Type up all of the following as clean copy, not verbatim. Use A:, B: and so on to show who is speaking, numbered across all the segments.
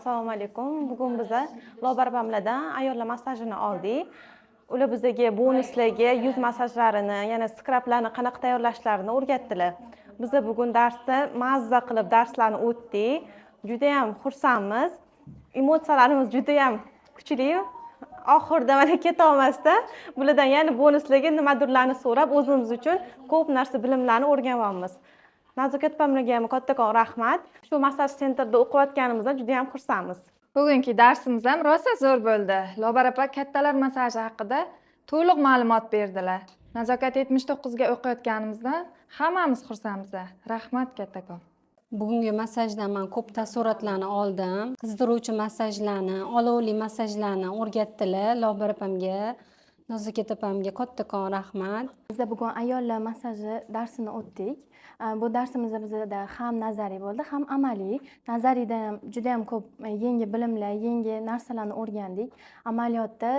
A: Assalomu alaykum. Bugun biz Lobar opamlardan ayollar massajini oldik. Ular bizga bonuslarga yuz massajlarini, yana skrablarni qanaqa tayyorlashlarini o'rgatdilar. Biz bugun darsda mazza qilib darslarni o'tdik. Juda ham xursandmiz. Emotsiyalarimiz juda ham kuchli. Oxirida mana keta olmasdan bulardan yana bonuslarga nimadirlarni so'rab, o'zimiz uchun ko'p narsa bilimlarni o'rganyapmiz. Nazokat opamlarga ham kattakon rahmat. Shu massaj sentrda o'qiyotganimizdan juda ham xursandmiz.
B: Bugungi darsimiz ham rosa zo'r bo'ldi. Lobar opa kattalar massaji haqida to'liq ma'lumot berdilar. Nazokat 79 ga o'qiyotganimizdan hammamiz xursandmiz. Rahmat kattakon.
C: Bugungi massajdan men ko'p taassurotlarni oldim. Qizdiruvchi massajlarni, olovli massajlarni o'rgatdilar Lobar opamga, Nazokat opamga kattakon rahmat.
D: Biz bugun ayollar massaji darsini o'tdik. Bu darsimizda bizda ham nazariy bo'ldi, ham amaliy. Nazariyda ham juda ham ko'p yangi bilimlar, yangi narsalarni o'rgandik. Amaliyotda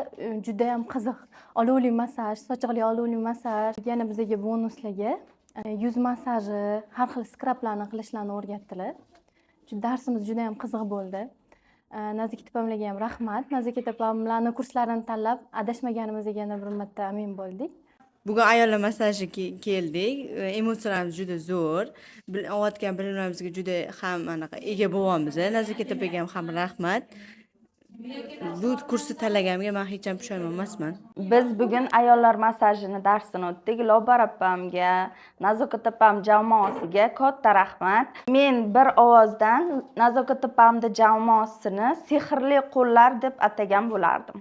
D: juda ham qiziq. Olovli massaj, sochiqli olovli massaj, yana bizga bonuslarga yuz massaji, har xil skrablarni qilishlarni o'rgatdilar. Darsimiz juda ham qiziq bo'ldi. Nazokat opamlarga ham rahmat. Nazokat opamlarning kurslarini tanlab adashmaganimizga yana bir marta amin bo'ldik.
E: Bugun ayollar massajiga keldik. Emotsiyalarimiz juda zo'r. Olayotgan bilimlarimizga juda ham anaqa ega bo'lyapmiz. Nazokat opaga ham rahmat. Bu kursni tanlaganimga men hech ham pushaymon emasman.
F: Biz bugun ayollar massajini darsini o'tdik. Lobar opamga, Nazokat opam jamoasiga katta rahmat. Men bir ovozdan Nazokat opamning jamoasini sehrli qo'llar deb atagan bo'lardim.